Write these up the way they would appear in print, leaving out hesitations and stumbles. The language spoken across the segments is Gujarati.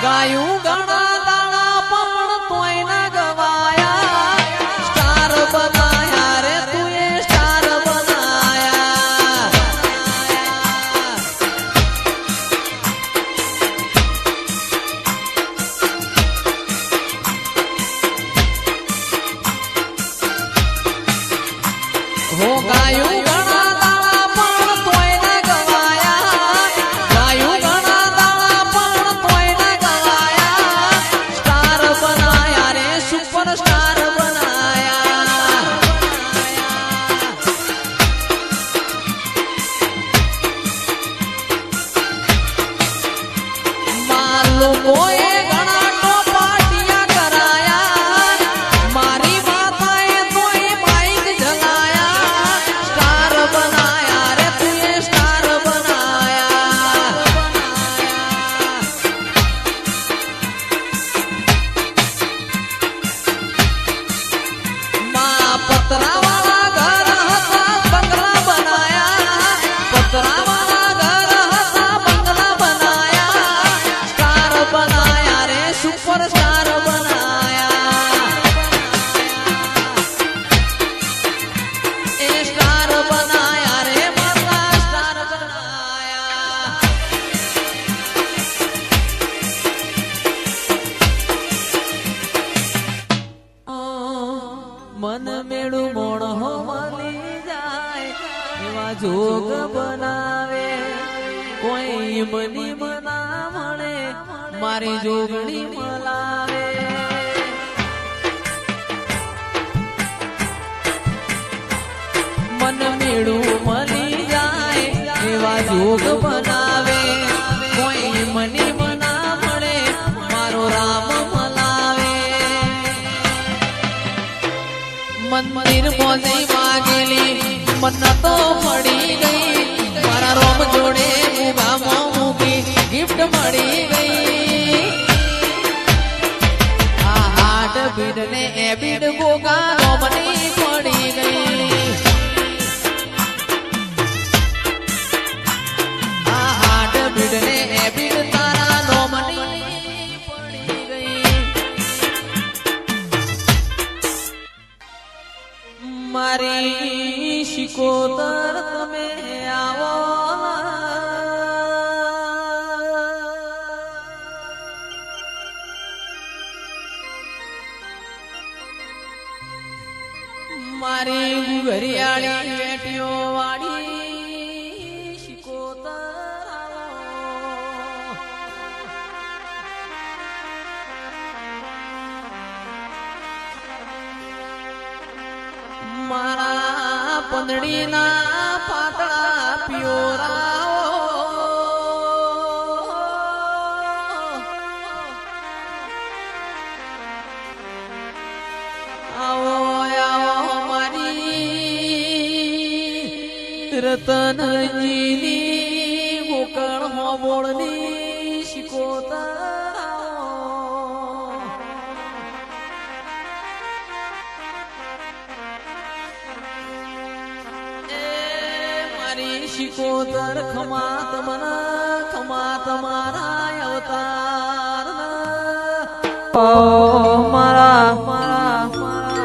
ગાયું ઘણા દાણા પણ તોય ના ગવાયા સ્ટાર બનાયા રે તુએ સ્ટાર બનાયા હો ગાયું ઘણા દાણા પણ તોય ના ગવાયા ગાયું ઘણા દાણા પણ તોય ના ગવાયા સ્ટાર બનાયા રે સુપર સ્ટાર બનાયા માર લોકોએ ઘણા ટોપાટિયા કરાયા મારી માતાએ તોય માઈક જલાયા સ્ટાર બનાયા રે તુએ સ્ટાર બનાયા માં પતરાવાળા ઘર હતા બંગલા બનાયા પતરાવાળા ઘર હતા બંગલા બનાયા સ્ટાર બનાયા રે સુપર સ્ટાર બનાયા એ સ્ટાર બનાયા રે માતા સ્ટાર બનાયા મન મેળું મોણ હો મળી જાય એવા જોગ બનાવે કોઈ મની મના મળે મારી જોગણી મલાવે મન મેળું મળી જાય એવા જોગ બનાવે કોઈ મની મના મળે મારો રામ મલાવે મંદિર મોજી માગેલી મન તો પડી ગઈ મારા રોમ જોડે મુગામાં મૂકી ગિફ્ટ મળી ગઈ આ હાટ બીડ ને એ બીડ ગોગા રોમની પડી ગઈ આ હાટ બીડ ને એ બીડ તારા રોમની પડી ગઈ મારી શિકોતર તમે આવો મારી ઘરિયાળી બેટીઓ વાળી શિકોતર આવો મારા પંદડીના પાતળા પિયોરાઓ આવો આવો મારી રતનજીની ગોકળ હોબોળની શિકોતર શિકોતર ખમા તમારા અવતાર મારા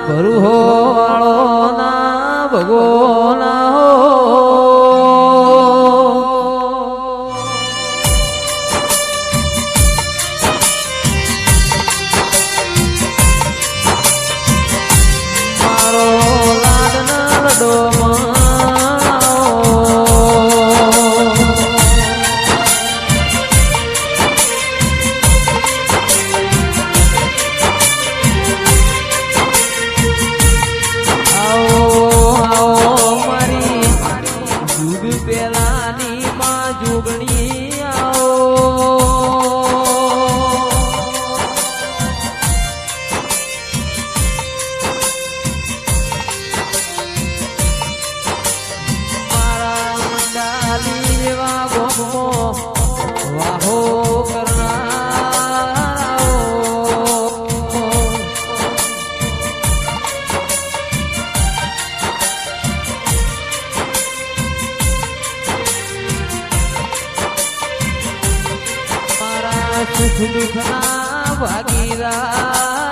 ભરું હો વાળો ના ભગોના હો મારો લાડના લડો આવો સુખ દુઃખના ભાગીદાર